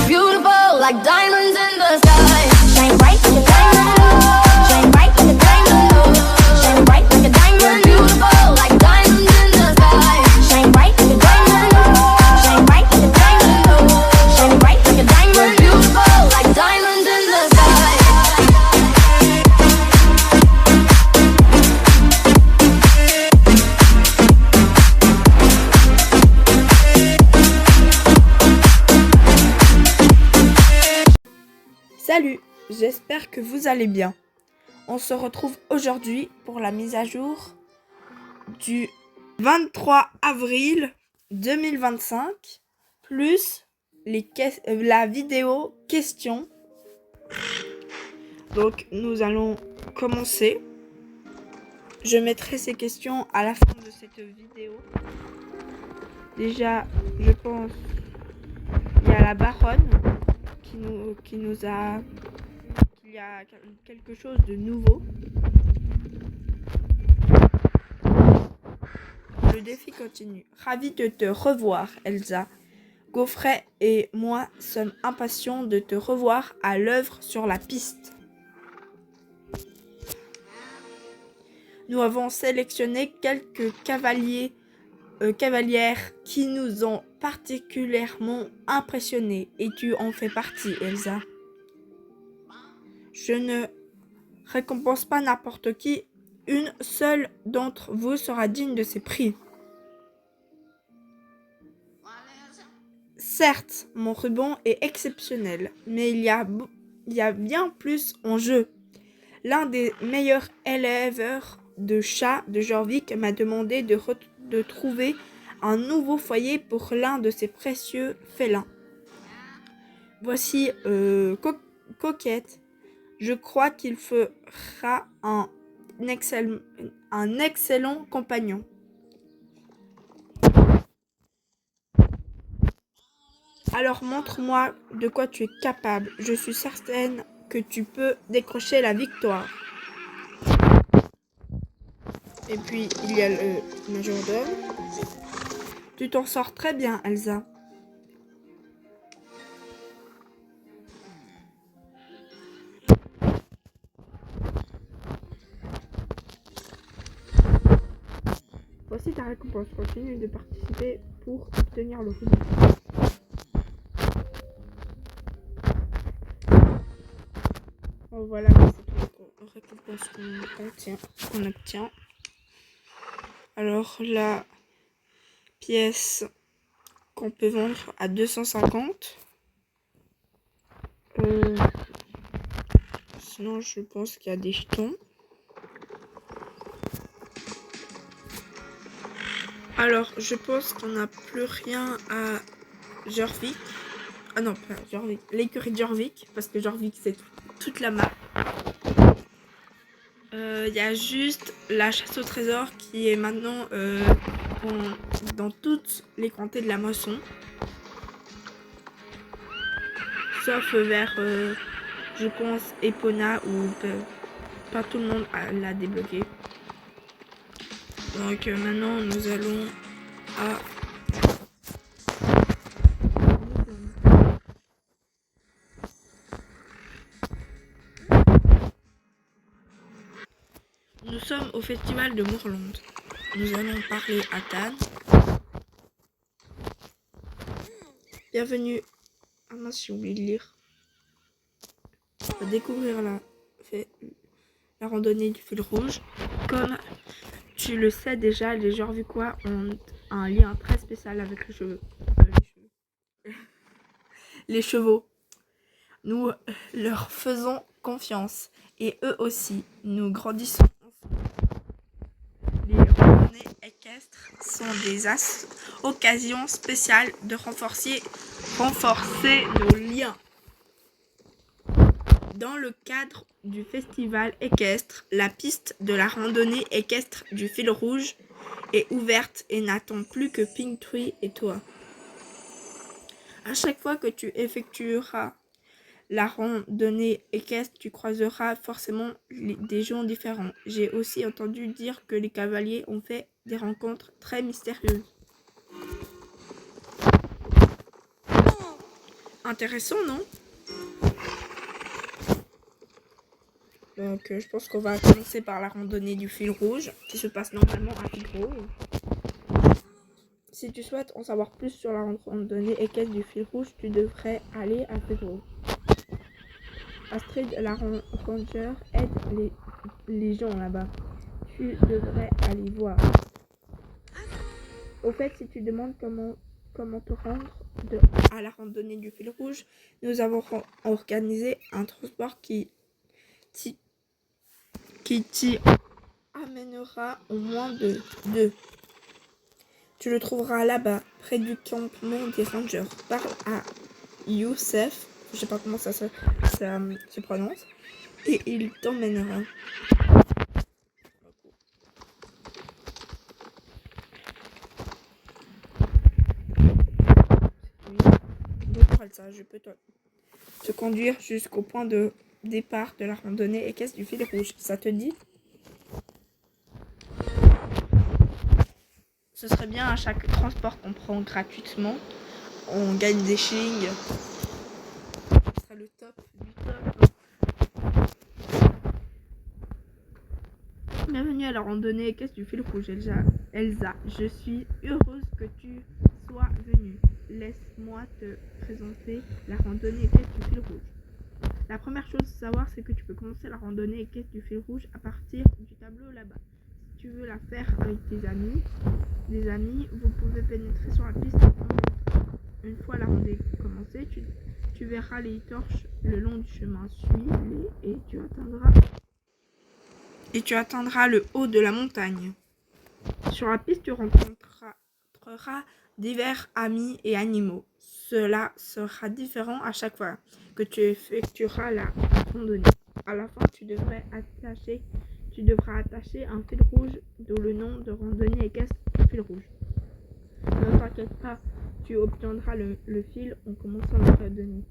beautiful like diamonds in the sky. Shine bright like a diamond. Shine bright like a diamond. Shine bright like a diamond. Beautiful like diamonds in the sky. Shine bright like a diamond. Shine bright like a diamond. Shine bright like a diamond. Beautiful like diamonds in the sky. Salut, j'espère que vous allez bien. On se retrouve aujourd'hui pour la mise à jour du 23 avril 2025, plus la vidéo questions. Donc nous allons commencer. Je mettrai ces questions à la fin de cette vidéo. Déjà, je pense qu'il y a la baronne qu'il y a quelque chose de nouveau. Le défi continue. Ravi de te revoir, Elsa. Gaufret et moi sommes impatients de te revoir à l'œuvre sur la piste. Nous avons sélectionné quelques cavalières qui nous ont particulièrement impressionnés et tu en fais partie, Elsa. Je ne récompense pas n'importe qui. Une seule d'entre vous sera digne de ces prix. Certes, mon ruban est exceptionnel, mais il y a bien plus en jeu. L'un des meilleurs éleveurs de chats de Jorvik m'a demandé de trouver un nouveau foyer pour l'un de ses précieux félins. Voici Coquette. Je crois qu'il fera un excellent compagnon. Alors montre-moi de quoi tu es capable. Je suis certaine que tu peux décrocher la victoire. Et puis il y a le majordome. Tu t'en sors très bien, Elsa. Voici ta récompense. Continue de participer pour obtenir le ruban. Oh, voilà, c'est une récompense qu'on obtient. Alors, la pièce qu'on peut vendre à 250. Sinon, je pense qu'il y a des jetons. Alors, je pense qu'on n'a plus rien à Jorvik. Ah non, pas Jorvik. L'écurie de Jorvik, parce que Jorvik, c'est toute la map. Il y a juste la chasse au trésor qui est maintenant dans toutes les comtés de la moisson. Sauf vers, je pense, Epona où pas tout le monde l'a débloqué. Donc maintenant nous allons à Nous sommes au festival de Moorland. Nous allons parler à Tan. Bienvenue. Ah mince, j'ai oublié de lire. On va découvrir la randonnée du fil rouge. Comme tu le sais déjà, les Jorvikois ont un lien très spécial avec les chevaux. Les chevaux. Nous leur faisons confiance. Et eux aussi, nous grandissons ensemble. Les randonnées équestres sont des occasions spéciales de renforcer nos liens. Dans le cadre du festival équestre, la piste de la randonnée équestre du fil rouge est ouverte et n'attend plus que Pinktree et toi. À chaque fois que tu effectueras la randonnée équestre, tu croiseras forcément des gens différents. J'ai aussi entendu dire que les cavaliers ont fait des rencontres très mystérieuses. Intéressant, non? Donc, je pense qu'on va commencer par la randonnée du fil rouge, qui se passe normalement à fil rouge. Si tu souhaites en savoir plus sur la randonnée équestre du fil rouge, tu devrais aller à fil rouge. Astrid, la ranger, aide les gens là-bas. Tu devrais aller voir. Au fait, si tu demandes comment te rendre à la randonnée du fil rouge, nous avons organisé un transport qui t'y amènera au moins de 2. Tu le trouveras là-bas, près du campement des rangers. Parle à Youssef, je sais pas comment ça se prononce, et il t'emmènera. Ça, je peux te conduire jusqu'au point de départ de la randonnée équestre du fil rouge. Ça te dit? Ce serait bien à chaque transport qu'on prend gratuitement, on gagne des shillings. Ce serait le top du top. Bienvenue à la randonnée équestre du fil rouge, Elsa. Je suis heureuse que tu sois venue. Laisse-moi te présenter la randonnée équestre du fil rouge. La première chose à savoir, c'est que tu peux commencer la randonnée équestre du fil rouge à partir du tableau là-bas. Si tu veux la faire avec des amis, vous pouvez pénétrer sur la piste en même temps. Une fois la randonnée commencée, tu verras les torches le long du chemin. Suis-les et tu atteindras le haut de la montagne. Sur la piste, tu rencontreras divers amis et animaux. Cela sera différent à chaque fois que tu effectueras la randonnée. À la fin, tu devras attacher un fil rouge, d'où le nom de randonnée équestre du fil rouge. Ne t'inquiète pas, tu obtiendras le fil en commençant la randonnée.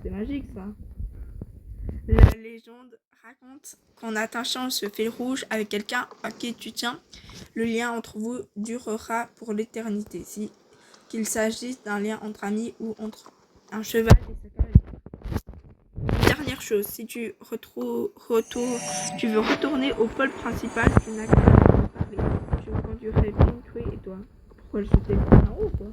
C'est magique ça. La légende raconte qu'en attachant ce fil rouge avec quelqu'un à qui tu tiens, le lien entre vous durera pour l'éternité, qu'il s'agisse d'un lien entre amis ou entre un cheval et sa cavalière. Dernière chose, si tu veux retourner au pôle principal, tu n'as qu'à me parler. Je conduirai Pinktree et toi. Pourquoi je sautais en haut, quoi?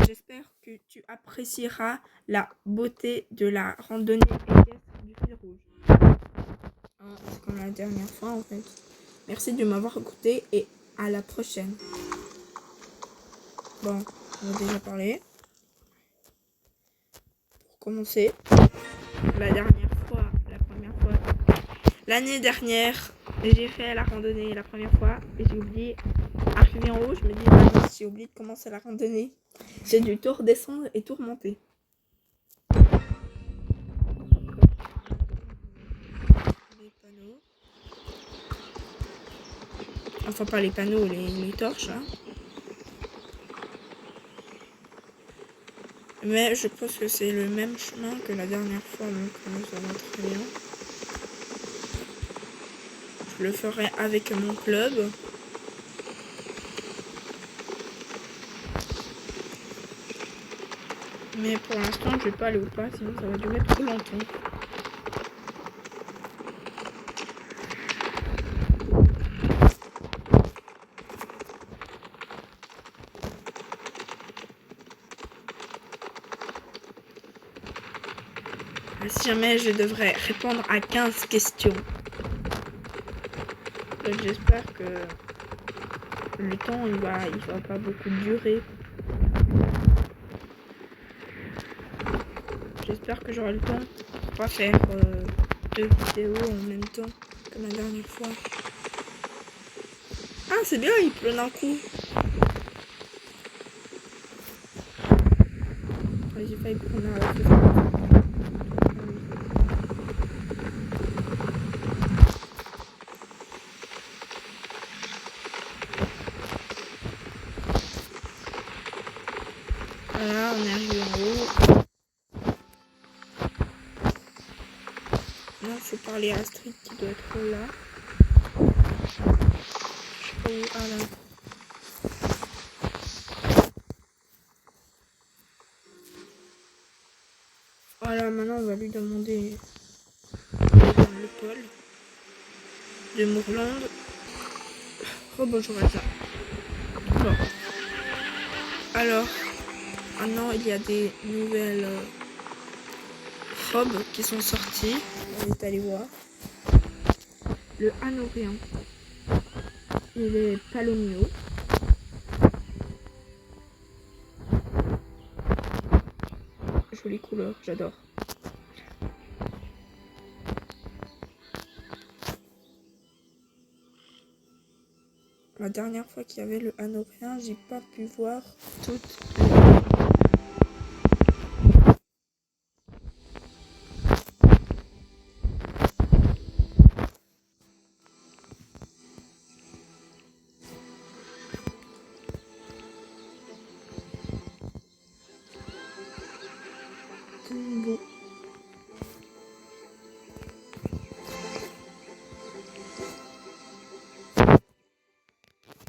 J'espère que tu apprécieras la beauté de la randonnée équestre du fil rouge. C'est comme la dernière fois en fait. Merci de m'avoir écouté et à la prochaine. Bon, on a déjà parlé. Pour commencer, l'année dernière, j'ai fait la randonnée la première fois et j'ai oublié. Arrivé en haut, je me dis, j'ai oublié de commencer la randonnée. J'ai dû tout redescendre et tout remonter. Les panneaux. Enfin, pas les panneaux, les torches. Hein. Mais je pense que c'est le même chemin que la dernière fois, donc ça va très bien. Je le ferai avec mon club. Mais pour l'instant, je vais pas aller au pas, sinon ça va durer trop longtemps. Si jamais je devrais répondre à 15 questions. Donc j'espère que le temps il va pas beaucoup durer. J'espère que j'aurai le temps pour pas faire 2 vidéos en même temps comme la dernière fois. Ah c'est bien, il pleut d'un coup. J'ai failli prendre la Voilà, on est arrivé en haut. Non, il faut parler à Astrid qui doit être là. Je sais pas où. Ah là. Voilà, maintenant on va lui demander le pôle de Mourlande. Oh bonjour à ça. Bon. Alors, maintenant il y a des nouvelles robes qui sont sorties. On est allé voir. Le Hanovérien. Il est palomio. Jolie couleur, j'adore. La dernière fois qu'il y avait le Hanovérien, j'ai pas pu voir toutes beau.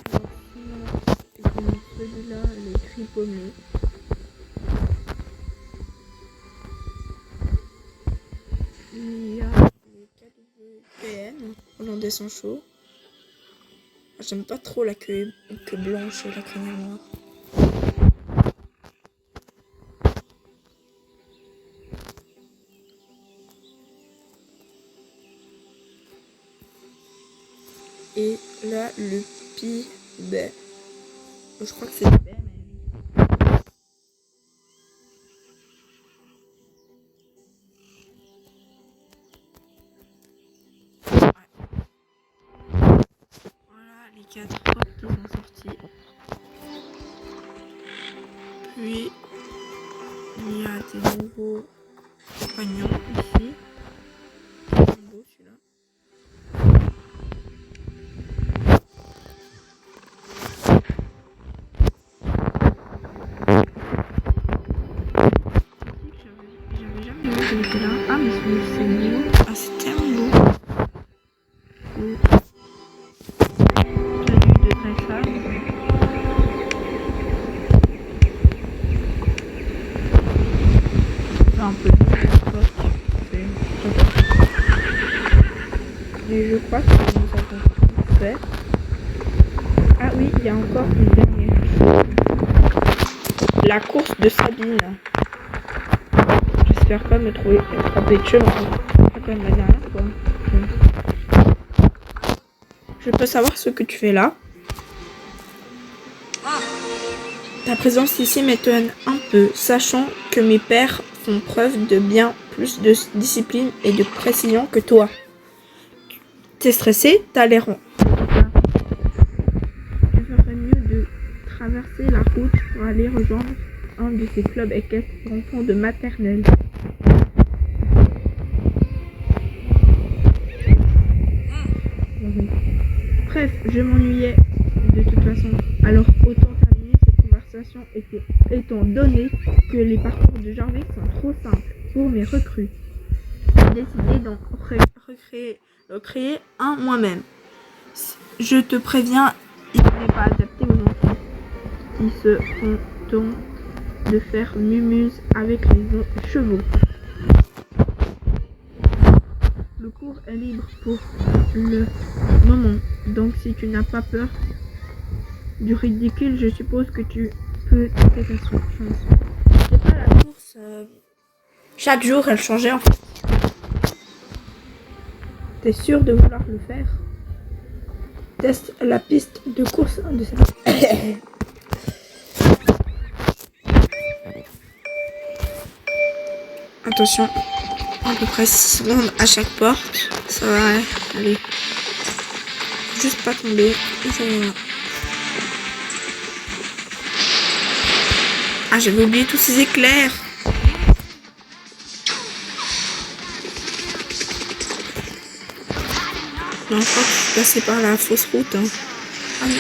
Alors sinon, celui-là, les gris paumés. Il y a le KWPN, hollandais sans chaud. J'aime pas trop la queue blanche et la crinière noire. Et là, le Pibet. Je crois que c'est le Pibet, mais... Ouais. Voilà les 4 robes qui sont sorties. Puis, il y a des nouveaux compagnons ici. C'est beau celui-là. J'avais jamais vu celui-là. Ah, mais c'est beau. Ah, c'est tellement beau. Tenue de dressage. C'est un peu dur, et je crois que nous avons tout fait. Ah oui, il y a encore une dernière. La course de Sabine. J'espère pas me tromper de chemin. Pas comme la dernière fois. Je peux savoir ce que tu fais là? Ta présence ici m'étonne un peu, sachant que mes pères font preuve de bien plus de discipline et de précision que toi. T'es stressé? T'as l'air rond. Je ferais mieux de traverser la route pour aller rejoindre un de ces clubs équestres pour enfants de maternelle. Bref, je m'ennuyais de toute façon, alors autant terminer cette conversation étant donné que les parcours de Jarvis sont trop simples pour mes recrues. J'ai décidé d'en créer un moi-même. Je te préviens, il n'est pas adapté aux enfants qui se contentent de faire mumuse avec les chevaux. Le cours est libre pour le moment, donc si tu n'as pas peur du ridicule, je suppose que tu peux tenter ta chance. C'est pas la course. Chaque jour, elle changeait en fait. T'es sûr de vouloir le faire? Teste la piste de course de cette... Attention, à peu près 6 secondes à chaque porte. Ça va aller. Juste pas tomber. Ah, j'avais oublié tous ces éclairs. Non, je crois que je suis passée par la fausse route. Hein. Ah non.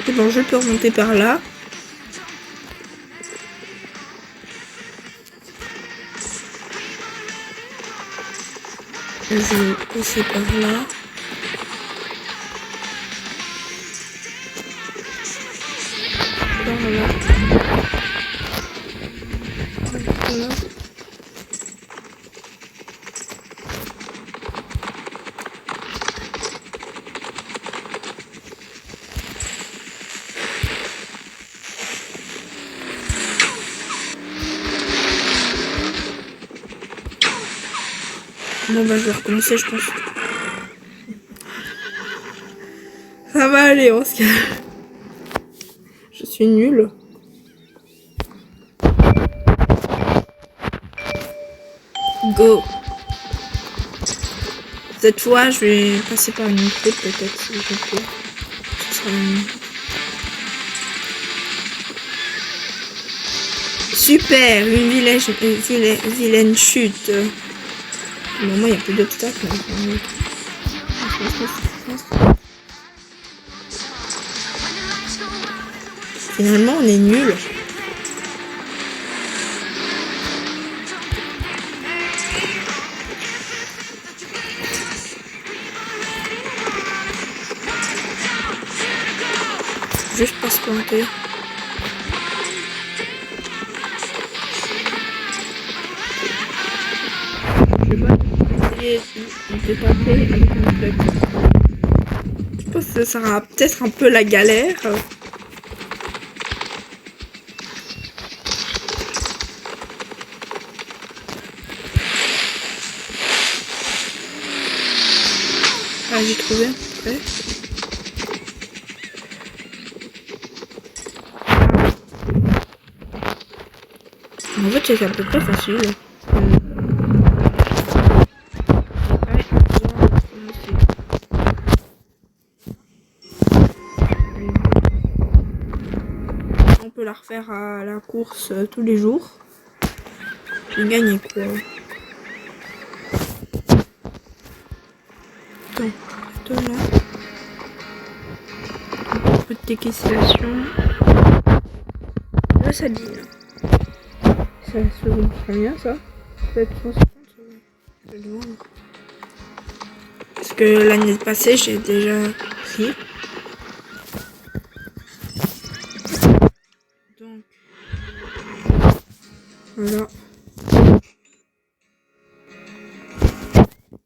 Et bon, je peux remonter par là. Je vais passer par là. Par là. Bon bah je vais recommencer je pense. Ça va aller, on se calme. Je suis nulle. Go. Cette fois, je vais passer par une autre route peut-être si je peux. Ce sera mieux. Super, une vilaine chute. Bon, moi, il n'y a plus d'obstacles. Finalement, on est nuls. Juste pas se planter. Je vais pas essayer de tenter avec mon bloc. Je pense que ça sera peut-être un peu la galère. Ah, j'ai trouvé. Ouais. En fait, c'est à peu près facile. On peut la refaire à la course tous les jours. Et gagner quoi. Donc, là. Un peu de décaissation. Là, ça dit. Ça se voit très bien, ça. Peut-être 150, ça va. Parce que l'année passée, j'ai déjà pris. Donc, voilà.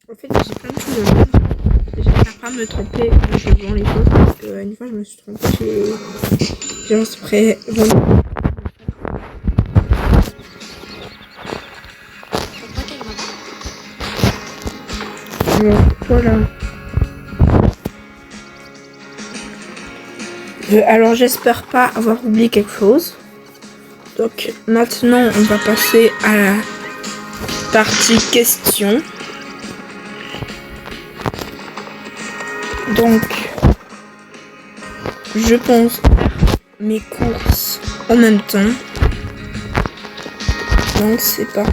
En fait, j'ai plein de choses à faire. J'espère pas me tromper en faisant les choses. Parce qu'une fois, je me suis trompée. J'ai inspiré vraiment. Voilà. Alors j'espère pas avoir oublié quelque chose. Donc maintenant on va passer à la partie questions. Donc je pense faire mes courses en même temps. Donc c'est pas.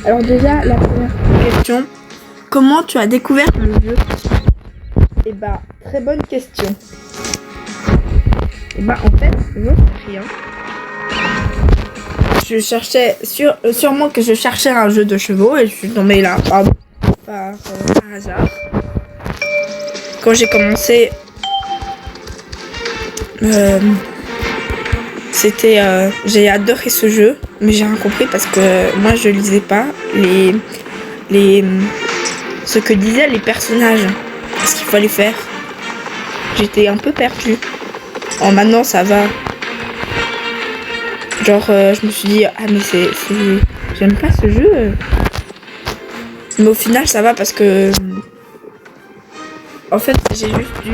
Alors déjà, la première question. Comment tu as découvert le jeu? Eh bah, très bonne question. Eh bah, en fait, je sais rien. Je cherchais, sûrement que je cherchais un jeu de chevaux et je suis tombée là par hasard. Quand j'ai commencé, j'ai adoré ce jeu, mais j'ai rien compris parce que moi je lisais pas ce que disaient les personnages, ce qu'il fallait faire. J'étais un peu perdue. Oh, maintenant ça va. Genre je me suis dit ah mais j'aime pas ce jeu. Mais au final ça va parce que en fait j'ai juste dû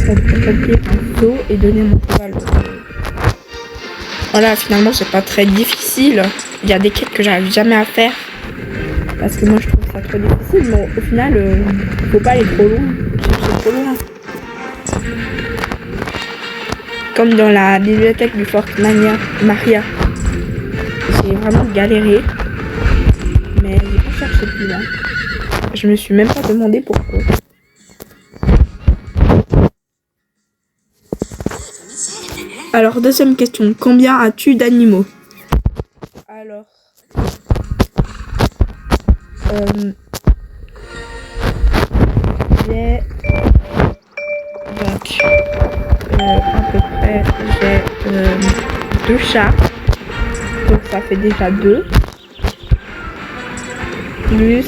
remplir un seau et donner mon cheval. Voilà, finalement c'est pas très difficile. Il y a des quêtes que j'arrive jamais à faire parce que moi je trouve ça trop difficile, mais au final faut pas aller trop loin. Chercher trop loin. Comme dans la bibliothèque du Fort Maria. J'ai vraiment galéré, mais j'ai pas cherché plus loin. Je me suis même pas demandé pourquoi. Alors, deuxième question. Combien as-tu d'animaux? Alors, j'ai donc à peu près j'ai 2 chats, donc ça fait déjà 2 plus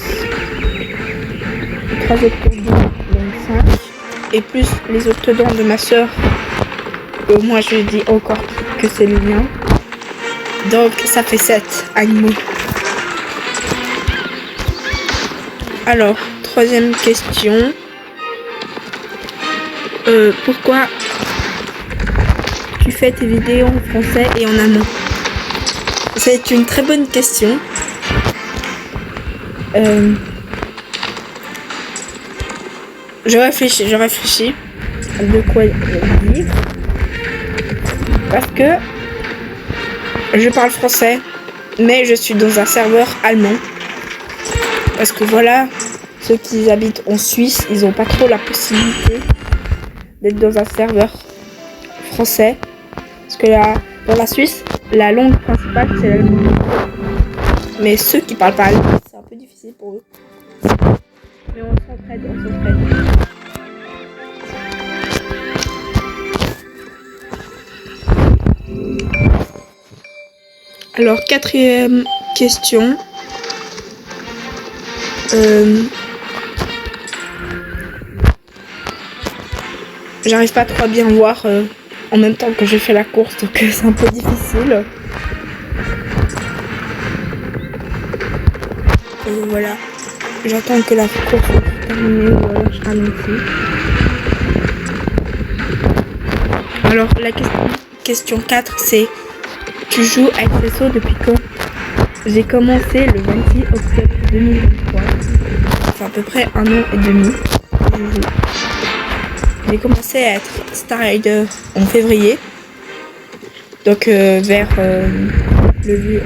3 octodons, donc 5, et plus les octodons de ma soeur. Moi je dis encore que c'est le mien. Donc ça fait 7 animaux. Alors, troisième question. Pourquoi tu fais tes vidéos en français et en allemand? C'est une très bonne question. Je réfléchis de quoi dire. Parce que je parle français, mais je suis dans un serveur allemand. Parce que voilà, ceux qui habitent en Suisse, ils n'ont pas trop la possibilité d'être dans un serveur français. Parce que là, dans la Suisse, la langue principale, c'est l'allemand. Mais ceux qui parlent pas allemand, c'est un peu difficile pour eux. Mais on s'entraide. Alors, quatrième question. J'arrive pas trop à bien voir en même temps que je fais la course, donc c'est un peu difficile. Et voilà, j'attends que la course soit terminée ou alors je ralentis. Alors la question 4, c'est: tu joues à Expresso depuis quand? J'ai commencé le 26 octobre 2023. C'est à peu près 1 an et demi que je joue. J'ai commencé à être Star Rider en février. Donc vers de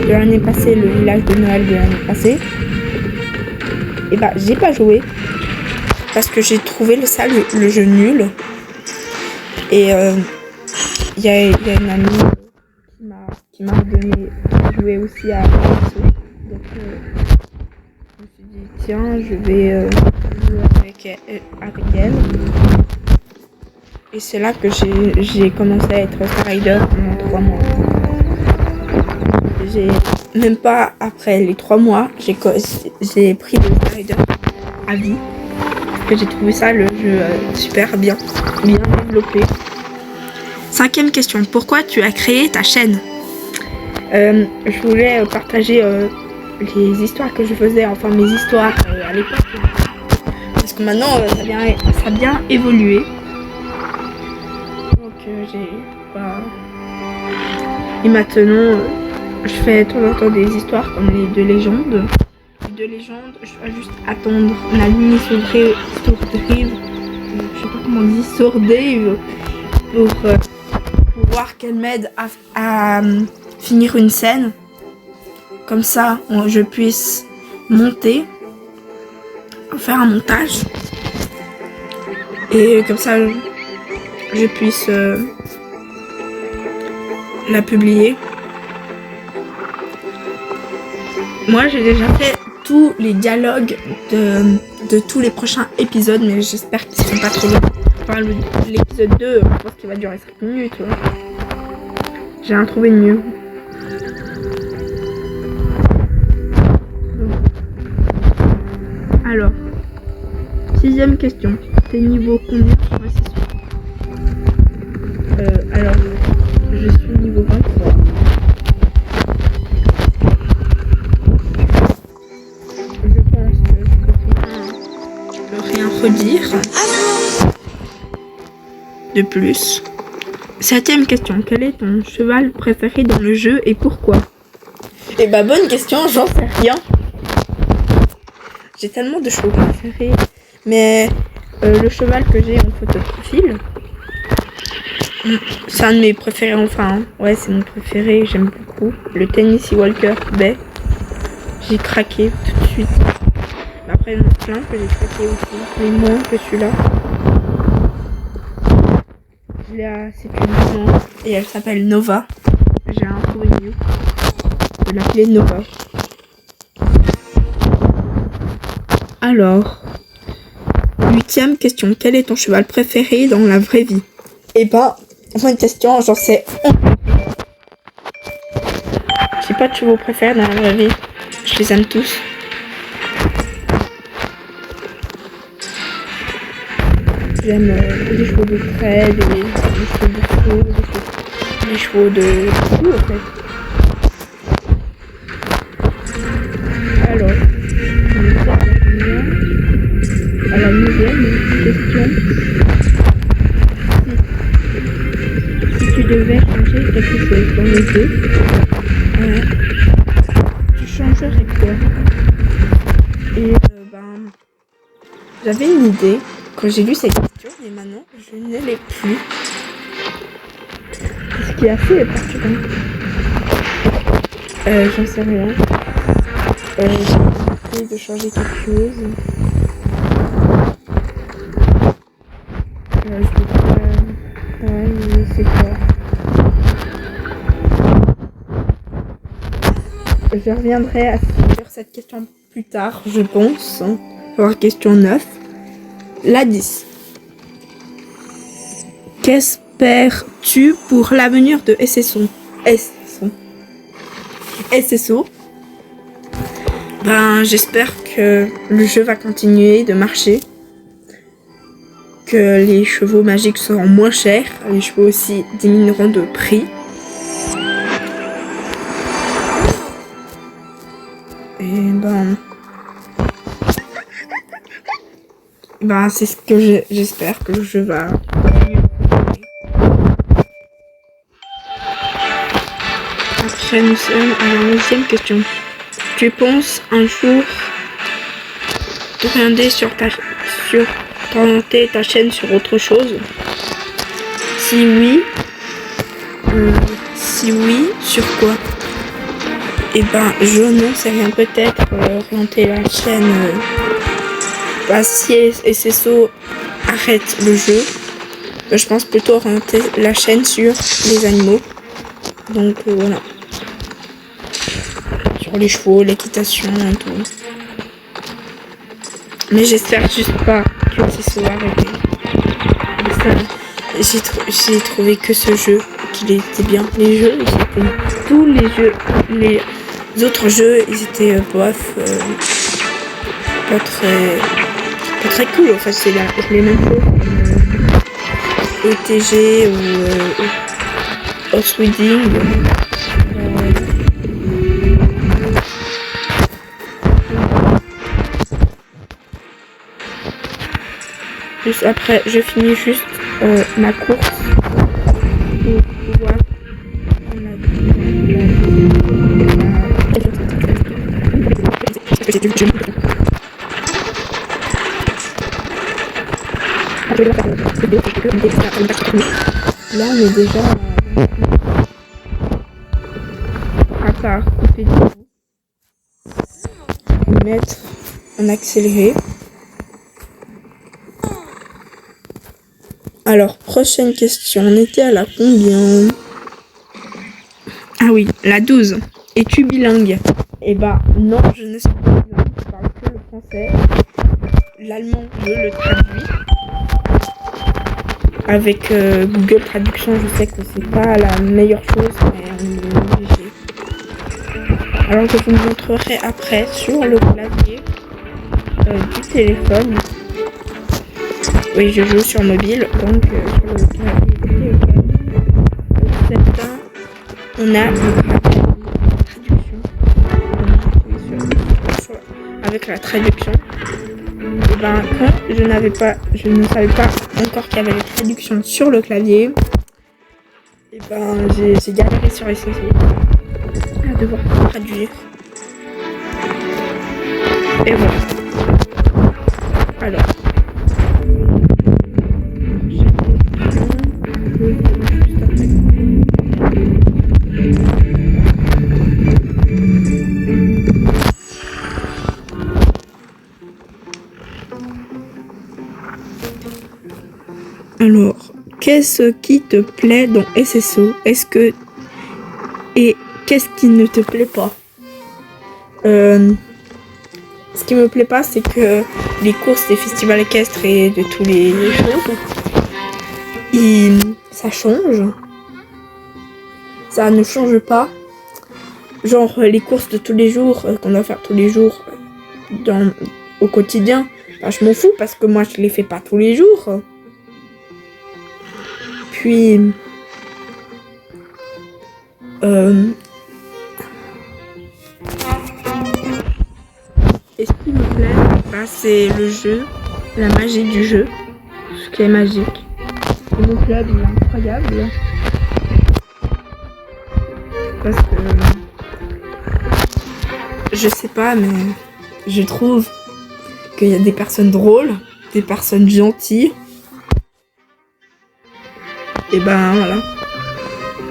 l'année passée, le village de Noël de l'année passée. Et bah j'ai pas joué. Parce que j'ai trouvé le jeu nul. Et il y a une amie qui m'a donné de jouer aussi à Expresso. Donc je me suis dit tiens, je vais jouer avec elle. Et c'est là que j'ai commencé à être Star Rider pendant 3 mois. Même pas après les 3 mois, j'ai pris le Star Rider à vie. Parce que j'ai trouvé ça le jeu super bien développé. 5e question. Pourquoi tu as créé ta chaîne? Je voulais partager les histoires que je faisais, enfin mes histoires à l'époque. Parce que maintenant, ça a bien évolué. Donc et maintenant, je fais de temps en temps des histoires comme les 2 légendes. Les 2 légendes, je dois juste attendre la ligne sourdive. Je sais pas comment on dit, sourdive. Pour voir qu'elle m'aide à finir une scène. Comme ça, je puisse monter, faire un montage. Et comme ça, je puisse la publier. Moi, j'ai déjà fait tous les dialogues de tous les prochains épisodes, mais j'espère qu'ils seront pas trop longs. Enfin, l'épisode 2, je pense qu'il va durer 5 minutes. Ouais. J'ai rien trouvé de mieux. Alors, 6e question. T'es niveau combien sur la session? Alors, je suis niveau 23. Je pense que je peux rien redire de plus. 7e question. Quel est ton cheval préféré dans le jeu et pourquoi? Eh bah bonne question, j'en sais rien. J'ai tellement de chevaux préférés. Mais le cheval que j'ai en photo de profil, c'est un de mes préférés enfin. Hein. Ouais, c'est mon préféré, j'aime beaucoup. Le Tennessee Walker Bay. J'ai craqué tout de suite. Après, il y en a plein que j'ai craqué aussi. Mais moins que celui-là. C'est une maman et elle s'appelle Nova. J'ai un peu mieux de l'appeler Nova. Alors, 8e question. Quel est ton cheval préféré dans la vraie vie? Eh ben, bonne question, j'en sais. J'ai pas de chevaux préférés dans la vraie vie. Je les aime tous. J'aime les chevaux de trait, les chevaux de faux, les chevaux de tout en fait. Alors, question. Si tu devais changer quelque chose dans le jeu, tu changerais quoi? Et j'avais une idée quand j'ai lu cette question, mais maintenant je ne l'ai plus. Ce qui est assez perturbant. J'en sais rien. J'ai essayé de changer quelque chose. Je sais pas. Je reviendrai sur cette question plus tard, je pense. Pour question 9. La 10. Qu'espères-tu pour l'avenir de SSO? J'espère que le jeu va continuer de marcher. Que les chevaux magiques seront moins chers. Les chevaux aussi diminueront de prix. Et c'est ce que j'espère que le jeu va continuer. Après, nous sommes à la 11e question. Tu penses un jour orienter ta chaîne sur autre chose? Si oui, sur quoi? Je n'en sais rien. Peut-être orienter la chaîne. Si SSO arrête le jeu, je pense plutôt orienter la chaîne sur les animaux. Donc voilà. Sur les chevaux, l'équitation et tout. Mais j'espère juste pas que SSO arrête. J'ai trouvé que ce jeu, qu'il était bien. Tous les autres jeux, ils étaient bof, pas très cool. En fait, c'est les mêmes choses comme ETG ou House Reading. Juste après, je finis juste ma course pour pouvoir là on est déjà à part couper du coup, mettre en accéléré. Alors, prochaine question. On était à la combien? Ah oui, la 12. Es-tu bilingue? Non, je ne suis pas bilingue. Je parle que le français. L'allemand, je le traduis. Avec Google Traduction, je sais que c'est pas la meilleure chose, mais on est obligé. Alors, je vous montrerai après sur le clavier du téléphone. Oui, je joue sur mobile, donc sur le clavier du téléphone. Pour certains, on a la traduction. Avec la traduction. Quand je ne savais pas encore qu'il y avait la traduction sur le clavier, j'ai galéré sur SSO à devoir traduire. Et voilà. Alors. Alors, qu'est-ce qui te plaît dans SSO? Et qu'est-ce qui ne te plaît pas? Ce qui me plaît pas, c'est que les courses des festivals équestres et de tous les choses, ça change. Ça ne change pas. Genre les courses de tous les jours, qu'on doit faire tous les jours au quotidien, je m'en fous parce que moi je les fais pas tous les jours. Puis et ce qui me plaît, c'est le jeu. la magie du jeu, ce qui est magique. Et mon club il est incroyable. Parce que je sais pas, mais je trouve qu'il y a des personnes drôles, des personnes gentilles. Et ben voilà.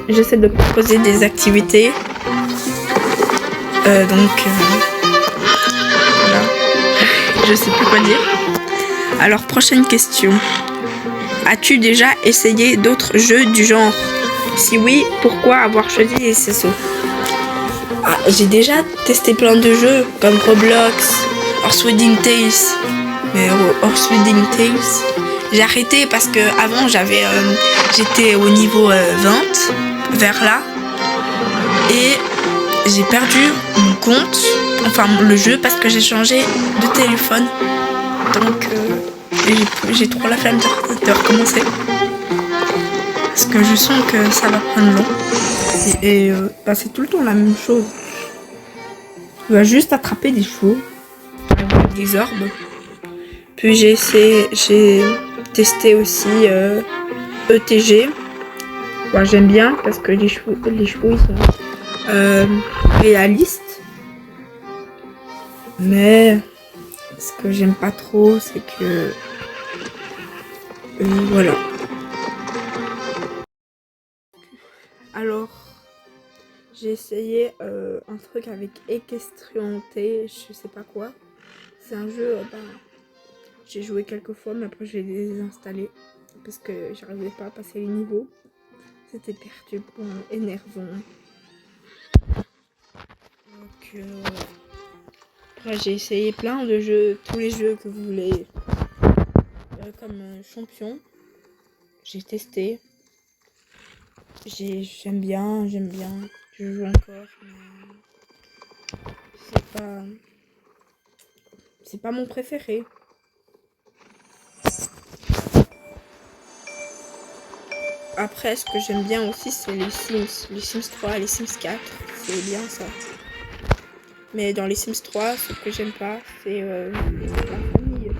J'essaie de proposer des activités. Voilà. Je sais plus quoi dire. Alors, prochaine question. As-tu déjà essayé d'autres jeux du genre? Si oui, pourquoi avoir choisi les CSO? J'ai déjà testé plein de jeux comme Roblox, Horse Wedding Tales. Mais Horse Wedding Tales, j'ai arrêté parce que avant j'étais au niveau 20, vers là, et j'ai perdu mon compte, enfin le jeu, parce que j'ai changé de téléphone. Donc j'ai trop la flemme de recommencer. Parce que je sens que ça va prendre long. Et c'est tout le temps la même chose. Tu vas juste attraper des chevaux avec des orbes. Puis j'ai testé aussi ETG. Ouais, j'aime bien parce que les chevaux ils sont réalistes. Mais ce que j'aime pas trop, c'est que voilà. Alors, j'ai essayé un truc avec Equestrian T, je sais pas quoi. C'est un jeu, j'ai joué quelques fois, mais après je l'ai désinstallé parce que j'arrivais pas à passer les niveaux. C'était perturbant, énervant. Donc, après j'ai essayé plein de jeux, tous les jeux que vous voulez, comme Champion. J'ai testé. J'aime bien. Je joue encore, mais c'est pas mon préféré. Après, ce que j'aime bien aussi, c'est les Sims 3, les Sims 4, c'est bien ça. Mais dans les Sims 3, ce que j'aime pas, c'est la famille.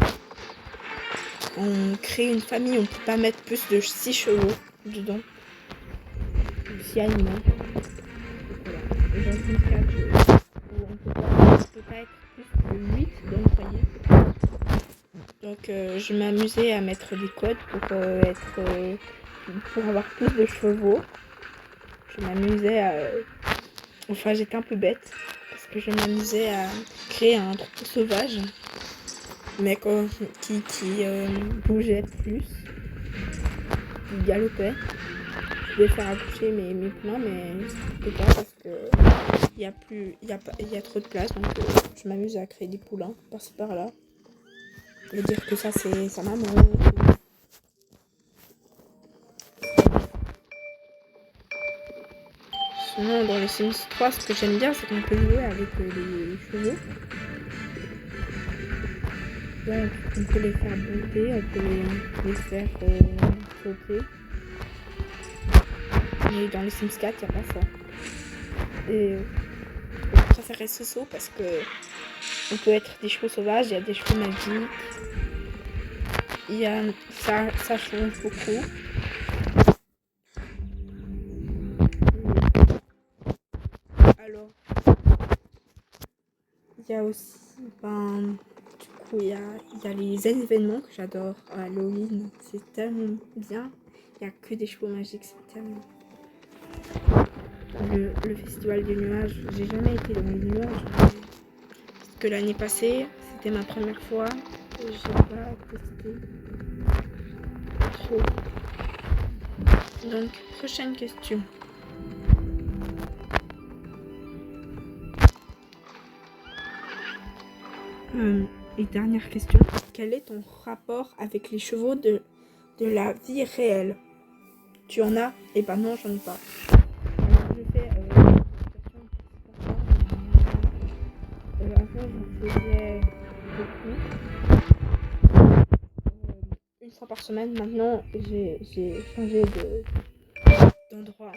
On crée une famille, on peut pas mettre plus de 6 chevaux dedans. 6 animaux. Voilà. Et dans Sims 4, on peut pas être plus de 8 dans le foyer. Donc je m'amusais à mettre des codes pour avoir plus de chevaux. Je m'amusais à... Enfin, j'étais un peu bête. Parce que je m'amusais à créer un troupeau sauvage. Mais qui bougeait plus. Qui galopait. Je voulais faire accoucher mes poulains, mais je ne peux pas parce que il y a trop de place. Donc je m'amuse à créer des poulains par-ci par-là. Et dire que ça, c'est sa maman. Sinon, dans les Sims 3, ce que j'aime bien, c'est qu'on peut jouer avec les chevaux. Donc, on peut les faire monter, on peut les faire sauter. Mais dans les Sims 4, il n'y a pas ça. Et je préférais ce saut parce que on peut être des chevaux sauvages, il y a des chevaux magiques. Ça change beaucoup. Alors, il y a aussi, il y a les événements que j'adore. Halloween, c'est tellement bien. Il n'y a que des chevaux magiques, c'est tellement... Le festival des nuages, j'ai jamais été dans les nuages. Parce que l'année passée, c'était ma première fois. Et j'ai pas testé trop. Donc, prochaine question. Et dernière question. Quel est ton rapport avec les chevaux de la vie réelle? Tu en as? Eh ben non, j'en ai pas. Alors, je fais avant, j'en faisais beaucoup. Une fois par semaine. Maintenant, j'ai changé d'endroit.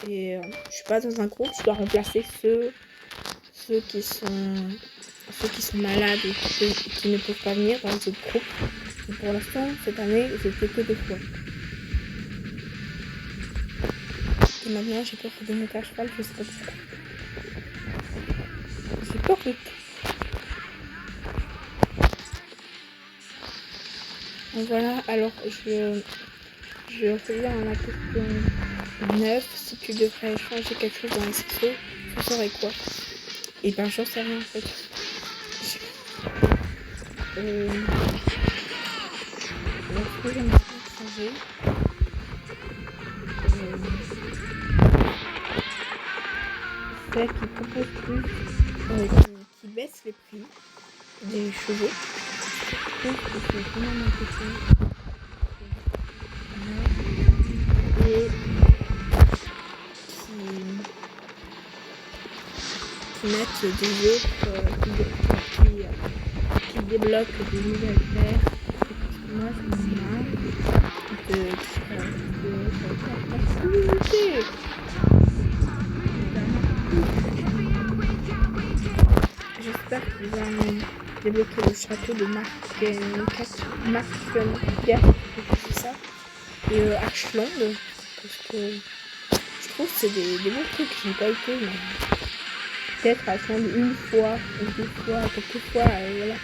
Et je suis pas dans un groupe. Je dois remplacer ceux qui sont malades et qui ne peuvent pas venir dans les autres groupes. pour l'instant, cette année, j'ai fait que 2 fois. Et maintenant, j'ai peur de monter à cheval, je sais pas pourquoi. J'ai peur de tout. Donc voilà, alors je reviens à la question 9. Si tu devrais changer quelque chose dans les ciseaux, tu saurais quoi? Et ben j'en sais rien en fait. Alors ce que j'aimerais changer, c'est qu'ils proposent plus, qui baissent les prix des chevaux. Je trouve que c'est vraiment important. Et qui mettent des autres, qui débloquent des nouvelles paires. Moi, je me marre de facilité. J'espère qu'ils vont débloquer le château de Markenberg, c'est ça, et Ashland, parce que je trouve que c'est des bons trucs qui n'ont pas été, peut-être Ashland une fois, ou 2 fois, quelques fois, voilà.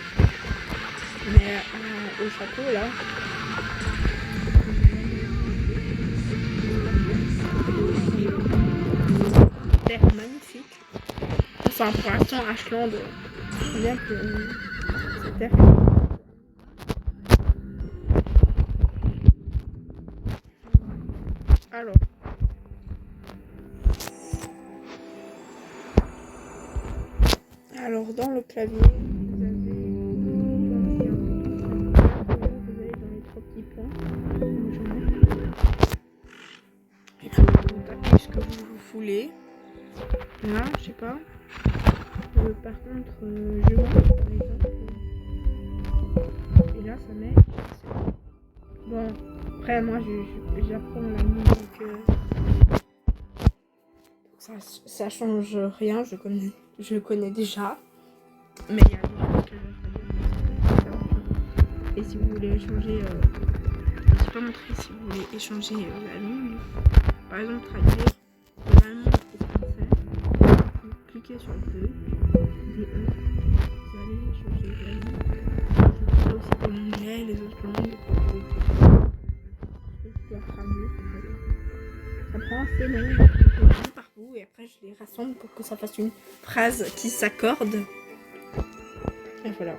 Mais au château là, terre magnifique. Enfin pour l'instant Ashland, c'est bien que cette terre. Alors dans le clavier, vous allez dans les 3 petits points. Et puis vous tapez ce que vous voulez. Là, je sais pas. Par contre, je monte par exemple. Et là, ça met. Bon, après, moi, j'apprends la musique. Ça change rien, je le connais déjà. Mais il y a des choses que je vais faire. Et si vous voulez changer. Je vais pas montrer si vous voulez échanger la langue. Par exemple, traduire de l'allemand au français. Vous cliquez sur le DE. Vous allez changer la langue. Je fais aussi pour l'anglais, les autres langues. Je dois traduire. Ça prend assez long. Je fais par bout et après je les rassemble pour que ça fasse une phrase qui s'accorde. Et voilà.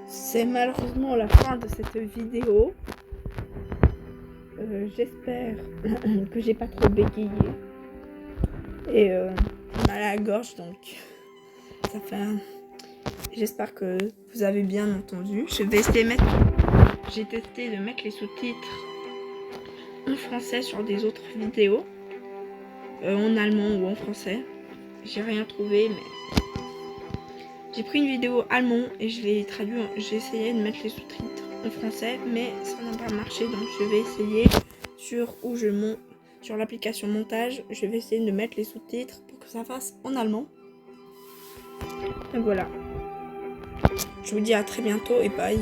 C'est malheureusement la fin de cette vidéo. J'espère que j'ai pas trop bégayé. Et j'ai mal à la gorge, donc ça fait J'espère que vous avez bien entendu. Je vais essayer J'ai testé de mettre les sous-titres en français sur des autres vidéos. En allemand ou en français. J'ai rien trouvé, mais j'ai pris une vidéo allemand et je l'ai traduit. J'ai essayé de mettre les sous-titres en français, mais ça n'a pas marché. Donc je vais essayer sur l'application montage. Je vais essayer de mettre les sous-titres pour que ça fasse en allemand. Et voilà. Je vous dis à très bientôt et bye.